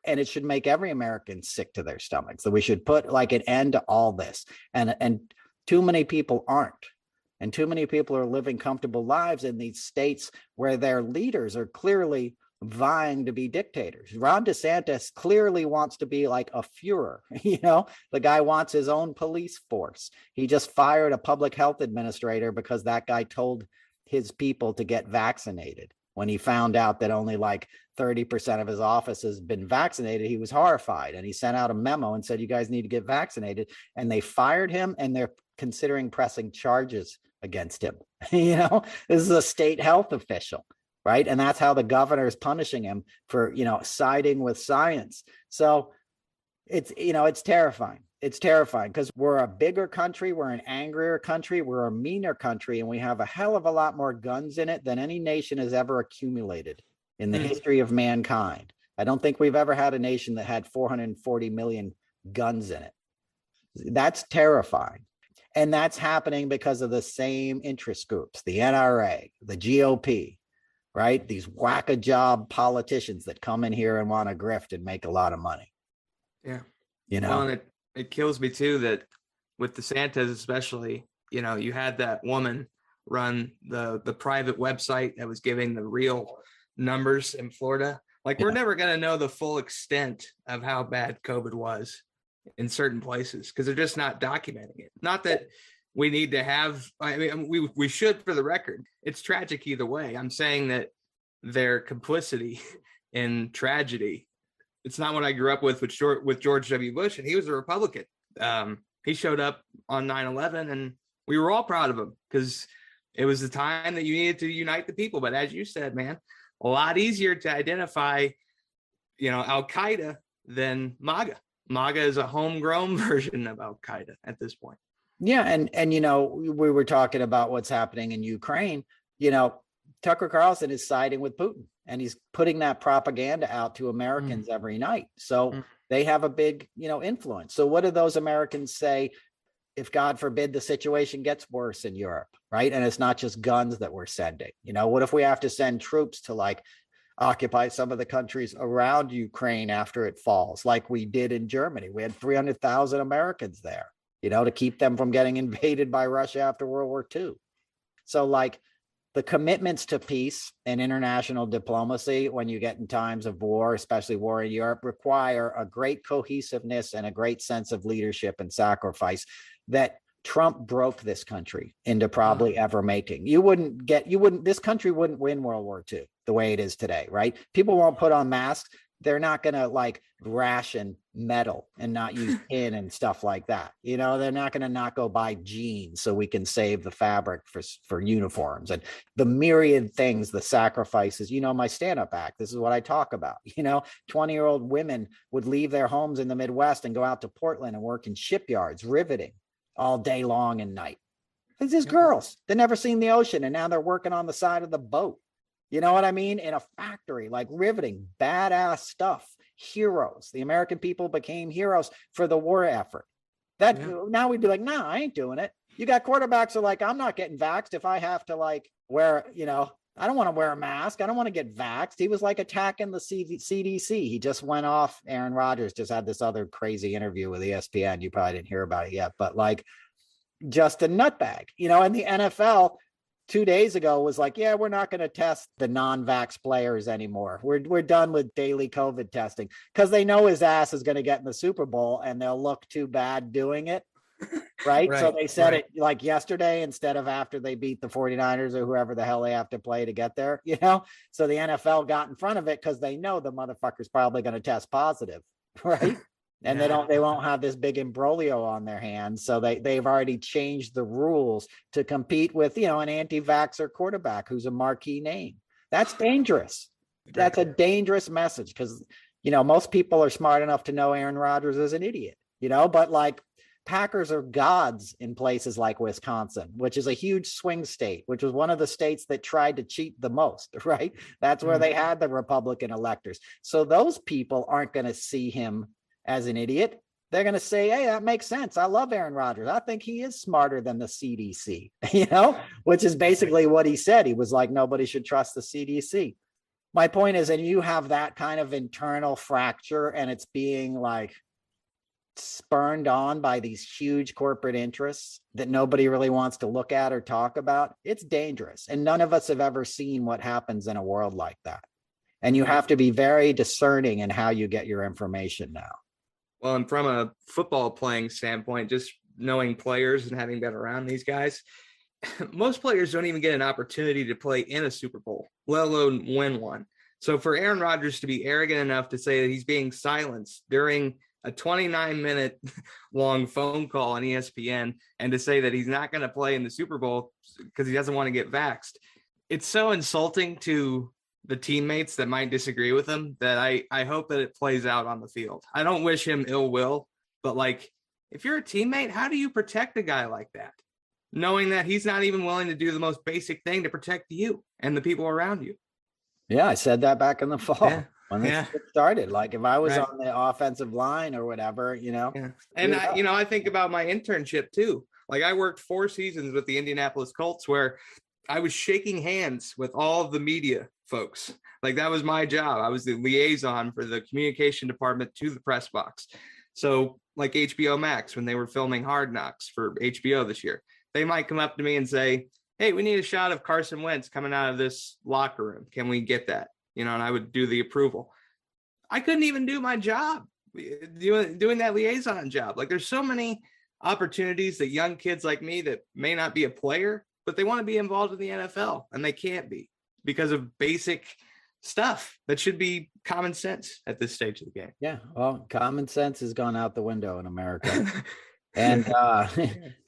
S1: And it should make every American sick to their stomach. So we should put like an end to all this. And too many people aren't. And too many people are living comfortable lives in these states where their leaders are clearly vying to be dictators. Ron DeSantis clearly wants to be like a Führer. The guy wants his own police force. He just fired a public health administrator because that guy told his people to get vaccinated. When he found out that only like 30% of his office has been vaccinated, he was horrified. And he sent out a memo and said, you guys need to get vaccinated. And they fired him, and they're considering pressing charges against him. This is a state health official. Right. And that's how the governor is punishing him for, siding with science. So it's terrifying. It's terrifying because we're a bigger country. We're an angrier country. We're a meaner country. And we have a hell of a lot more guns in it than any nation has ever accumulated in the history of mankind. I don't think we've ever had a nation that had 440 million guns in it. That's terrifying. And that's happening because of the same interest groups, the NRA, the GOP. Right? These whack-a-job politicians that come in here and want to grift and make a lot of money.
S2: Yeah. Well, and it kills me too that with DeSantis especially, you know, you had that woman run the private website that was giving the real numbers in Florida. Like, we're never going to know the full extent of how bad COVID was in certain places because they're just not documenting it. Not that we need to have, I mean, we should, for the record. It's tragic either way. I'm saying that their complicity in tragedy, it's not what I grew up with George W. Bush, and he was a Republican. He showed up on 9/11, and we were all proud of him because it was the time that you needed to unite the people. But as you said, man, a lot easier to identify, you know, Al-Qaeda than MAGA. MAGA is a homegrown version of Al-Qaeda at this point.
S1: Yeah. And, you know, we were talking about what's happening in Ukraine. You know, Tucker Carlson is siding with Putin, and he's putting that propaganda out to Americans every night. So they have a big, you know, influence. So what do those Americans say if, God forbid, the situation gets worse in Europe, right? And it's not just guns that we're sending. You know, what if we have to send troops to like occupy some of the countries around Ukraine after it falls, like we did in Germany? We had 300,000 Americans there, you know, to keep them from getting invaded by Russia after World War II. So like the commitments to peace and international diplomacy when you get in times of war, especially war in Europe, require a great cohesiveness and a great sense of leadership and sacrifice that Trump broke this country into probably ever making. This country wouldn't win World War II the way it is today, right? People won't put on masks. They're not going to like ration metal and not use tin and stuff like that. You know, they're not going to not go buy jeans so we can save the fabric for uniforms and the myriad things, the sacrifices. You know, my stand-up act, this is what I talk about. You know, 20-year-old women would leave their homes in the Midwest and go out to Portland and work in shipyards, riveting all day long and night. It's just girls. They've never seen the ocean, and now they're working on the side of the boat. You know what I mean? In a factory, like riveting, badass stuff. Heroes. The American people became heroes for the war effort. Now we'd be like, nah, I ain't doing it. You got quarterbacks who are like, I'm not getting vaxxed if I have to like wear, you know, I don't want to wear a mask. I don't want to get vaxxed. He was like attacking the CDC. He just went off. Aaron Rodgers just had this other crazy interview with ESPN. You probably didn't hear about it yet, but like just a nutbag, you know, and the NFL 2 days ago was like, yeah, we're not going to test the non-vax players anymore. We're done with daily COVID testing because they know his ass is going to get in the Super Bowl and they'll look too bad doing it. Right. So they said it like yesterday instead of after they beat the 49ers or whoever the hell they have to play to get there, you know? So the NFL got in front of it because they know the motherfucker's probably going to test positive. Right. And they won't have this big imbroglio on their hands. So they've already changed the rules to compete with, you know, an anti-vaxxer quarterback who's a marquee name. That's dangerous. That's a dangerous message because, you know, most people are smart enough to know Aaron Rodgers is an idiot, you know, but like Packers are gods in places like Wisconsin, which is a huge swing state, which was one of the states that tried to cheat the most, right? That's where they had the Republican electors. So those people aren't going to see him as an idiot. They're going to say, hey, that makes sense. I love Aaron Rodgers. I think he is smarter than the CDC, you know, which is basically what he said. He was like, nobody should trust the CDC. My point is, and you have that kind of internal fracture and it's being like spurned on by these huge corporate interests that nobody really wants to look at or talk about. It's dangerous. And none of us have ever seen what happens in a world like that. And you have to be very discerning in how you get your information now.
S2: Well, and from a football playing standpoint, just knowing players and having been around these guys, most players don't even get an opportunity to play in a Super Bowl, let alone win one. So for Aaron Rodgers to be arrogant enough to say that he's being silenced during a 29-minute long phone call on ESPN and to say that he's not going to play in the Super Bowl because he doesn't want to get vaxxed, it's so insulting to the teammates that might disagree with him that I hope that it plays out on the field. I don't wish him ill will, but like, if you're a teammate, how do you protect a guy like that? Knowing that he's not even willing to do the most basic thing to protect you and the people around you.
S1: Yeah, I said that back in the fall when it started. Like if I was on the offensive line or whatever, you know.
S2: Yeah. And I think about my internship too. Like I worked 4 seasons with the Indianapolis Colts where I was shaking hands with all of the media folks. Like that was my job. I was the liaison for the communication department to the press box. So like HBO Max, when they were filming Hard Knocks for HBO this year, They might come up to me and say, hey, we need a shot of Carson Wentz coming out of this locker room. Can we get that? And I would do the approval. I couldn't even do my job doing that liaison job. Like, there's so many opportunities that young kids like me that may not be a player, but they want to be involved in the NFL, and they can't be because of basic stuff that should be common sense at this stage of the game.
S1: Yeah, well, common sense has gone out the window in America. And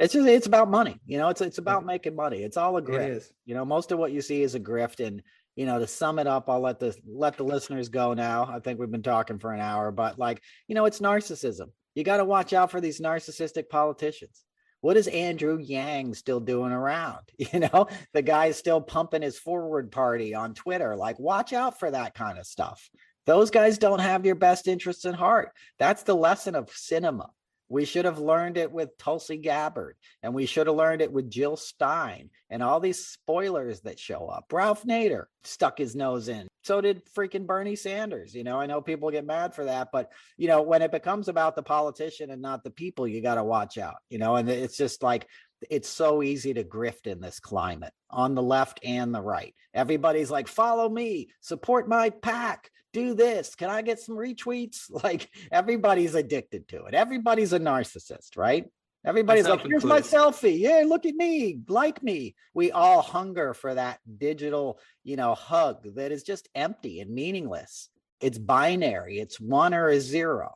S1: it's about money. It's about making money. It's all a grift. Most of what you see is a grift. And to sum it up, I'll let the listeners go now. I think we've been talking for an hour, but it's narcissism. You got to watch out for these narcissistic politicians. What is Andrew Yang still doing around? The guy is still pumping his forward party on Twitter. Like, watch out for that kind of stuff. Those guys don't have your best interests in heart. That's the lesson of Sinema. We should have learned it with Tulsi Gabbard, and we should have learned it with Jill Stein and all these spoilers that show up. Ralph Nader stuck his nose in. So did freaking Bernie Sanders. I know people get mad for that, but when it becomes about the politician and not the people, you got to watch out, and it's just like, it's so easy to grift in this climate on the left and the right. Everybody's like, follow me, support my pack, do this. Can I get some retweets? Like, everybody's addicted to it. Everybody's a narcissist, right? Everybody's like, here's my selfie. Yeah, look at me, like me. We all hunger for that digital, hug that is just empty and meaningless. It's binary. It's 1 or a 0,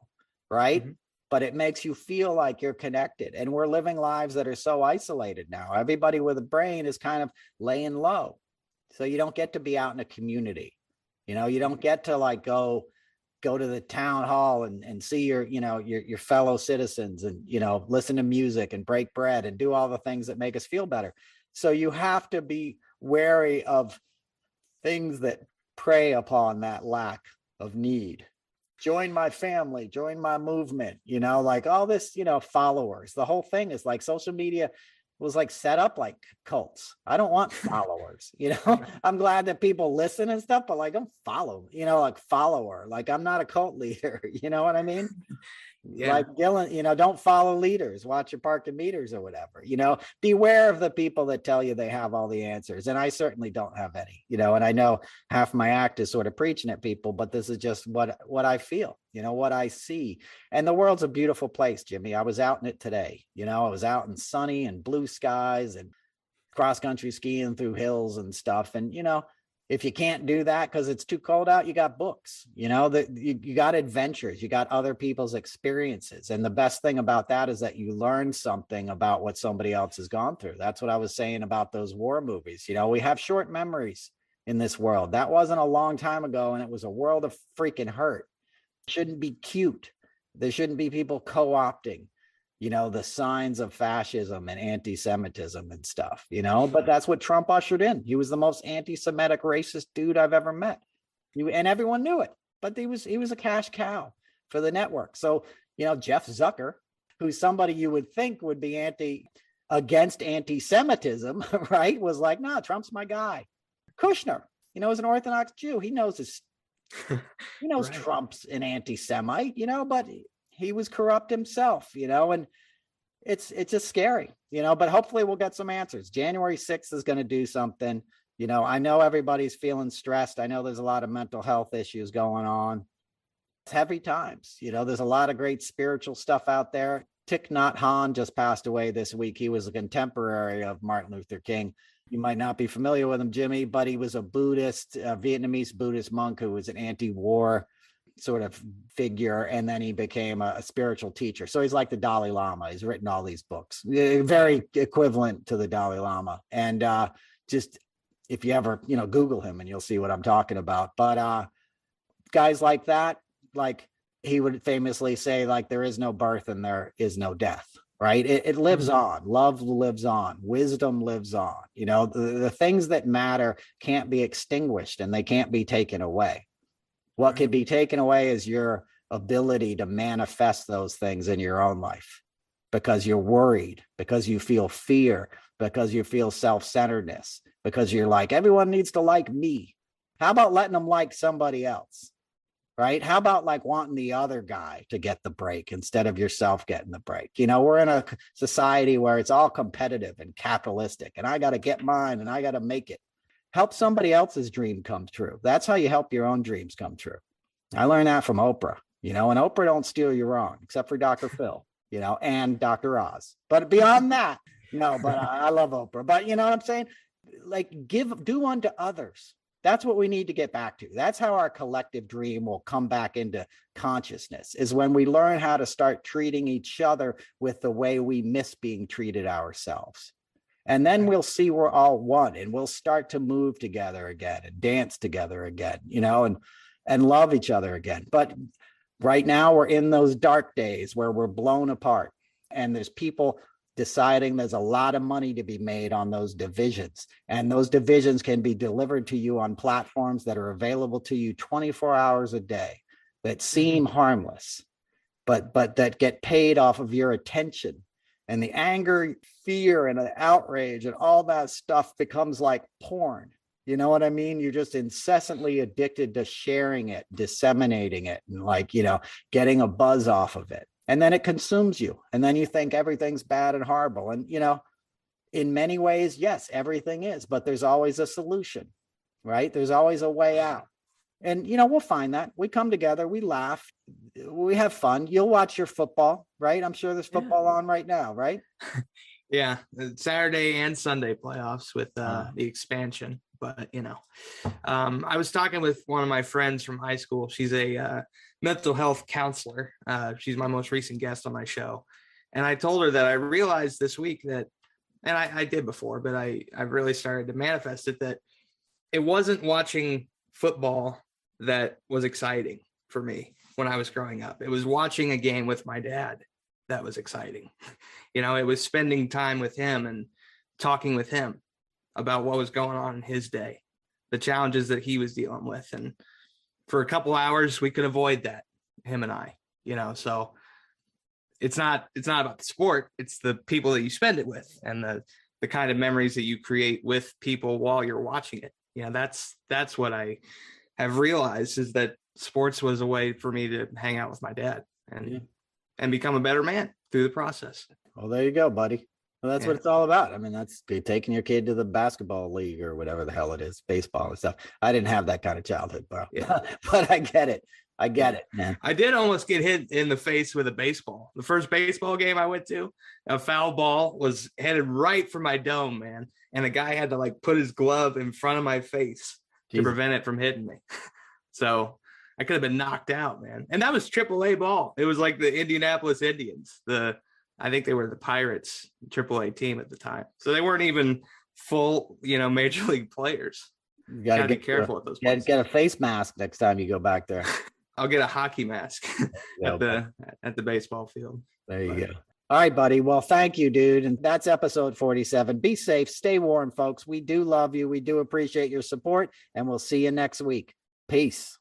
S1: right? Mm-hmm. But it makes you feel like you're connected. And we're living lives that are so isolated now. Everybody with a brain is kind of laying low. So you don't get to be out in a community. You don't get to go to the town hall and see your fellow citizens and, listen to music and break bread and do all the things that make us feel better. So you have to be wary of things that prey upon that lack of need. Join my family, join my movement, all this, followers. The whole thing is like social media was set up like cults. I don't want followers, I'm glad that people listen and stuff, but don't follow, follower. I'm not a cult leader. You know what I mean? Yeah. Like Gillen, don't follow leaders, watch your parking meters or whatever, beware of the people that tell you they have all the answers. And I certainly don't have any, and I know half my act is sort of preaching at people, but this is just what I feel, what I see. And the world's a beautiful place, Jimmy. I was out in it today, I was out in sunny and blue skies and cross country skiing through hills and stuff. And, if you can't do that because it's too cold out, you got books, you got adventures, you got other people's experiences. And the best thing about that is that you learn something about what somebody else has gone through. That's what I was saying about those war movies. We have short memories in this world. That wasn't a long time ago, and it was a world of freaking hurt. It shouldn't be cute. There shouldn't be people co-opting the signs of fascism and anti-Semitism and stuff, but that's what Trump ushered in. He was the most anti-Semitic racist dude I've ever met. And everyone knew it, but he was a cash cow for the network. So, Jeff Zucker, who's somebody you would think would be against anti-Semitism, right? Was like, nah, Trump's my guy. Kushner, is an Orthodox Jew. He knows right. Trump's an anti-Semite, but he was corrupt himself, and it's just scary, but hopefully we'll get some answers. January 6th is going to do something. I know everybody's feeling stressed. I know there's a lot of mental health issues going on. It's heavy times. There's a lot of great spiritual stuff out there. Thich Nhat Hanh just passed away this week. He was a contemporary of Martin Luther King. You might not be familiar with him, Jimmy, but he was a Vietnamese Buddhist monk who was an anti-war sort of figure, and then he became a spiritual teacher. So he's like the Dalai Lama. He's written all these books, very equivalent to the Dalai Lama. And just if you ever Google him, and you'll see what I'm talking about. But guys like that, he would famously say, there is no birth and there is no death, right? It lives on. Love lives on. Wisdom lives on. The things that matter can't be extinguished, and they can't be taken away. What can be taken away is your ability to manifest those things in your own life, because you're worried, because you feel fear, because you feel self-centeredness, because you're like, everyone needs to like me. How about letting them like somebody else? right? How about like wanting the other guy to get the break instead of yourself getting the break? You know, we're in a society where it's all competitive and capitalistic, and I got to get mine and I got to make it. Help somebody else's dream come true. That's how you help your own dreams come true. I learned that from Oprah, you know, and Oprah don't steer you wrong, except for Dr. Phil, you know, and Dr. Oz. But beyond that, no, but I love Oprah. But you know what I'm saying? Like do unto others. That's what we need to get back to. That's how our collective dream will come back into consciousness, is when we learn how to start treating each other with the way we miss being treated ourselves. And then we'll see we're all one, and we'll start to move together again and dance together again, you know, and love each other again. But right now we're in those dark days where we're blown apart, and there's people deciding there's a lot of money to be made on those divisions. And those divisions can be delivered to you on platforms that are available to you 24 hours a day, that seem harmless, but that get paid off of your attention. And the anger, fear, and the outrage and all that stuff becomes like porn. You know what I mean? You're just incessantly addicted to sharing it, disseminating it, and like, you know, getting a buzz off of it. And then it consumes you. And then you think everything's bad and horrible. And, you know, in many ways, yes, everything is, but there's always a solution, right? There's always a way out. And, you know, we'll find that. We come together, we laugh, we have fun. You'll watch your football, right? I'm sure there's football on right now, right?
S2: Yeah, Saturday and Sunday playoffs with the expansion. But, you know, I was talking with one of my friends from high school. She's a mental health counselor. She's my most recent guest on my show. And I told her that I realized this week that, and I did before, but I really started to manifest it, that it wasn't watching football that was exciting for me when I was growing up. It was watching a game with my dad that was exciting. You know, it was spending time with him and talking with him about what was going on in his day, the challenges that he was dealing with. And for a couple hours, we could avoid that, him and I, you know. So it's not about the sport, it's the people that you spend it with, and the kind of memories that you create with people while you're watching it. You know, that's what I have realized, is that sports was a way for me to hang out with my dad and become a better man through the process.
S1: Well, there you go, buddy. Well, that's what it's all about. I mean, that's taking your kid to the basketball league or whatever the hell it is, baseball and stuff. I didn't have that kind of childhood, bro. Yeah. But I get it. I get it, man.
S2: I did almost get hit in the face with a baseball. The first baseball game I went to, a foul ball was headed right for my dome, man. And the guy had to like put his glove in front of my face to prevent it from hitting me. So I could have been knocked out, man. And that was AAA ball. It was like the Indianapolis Indians. I think they were the Pirates AAA team at the time. So they weren't even full, you know, major league players.
S1: You gotta be careful with those. Get a face mask next time you go back there.
S2: I'll get a hockey mask at the baseball field.
S1: There you go. All right, buddy. Well, thank you, dude. And that's episode 47. Be safe. Stay warm, folks. We do love you. We do appreciate your support. And we'll see you next week. Peace.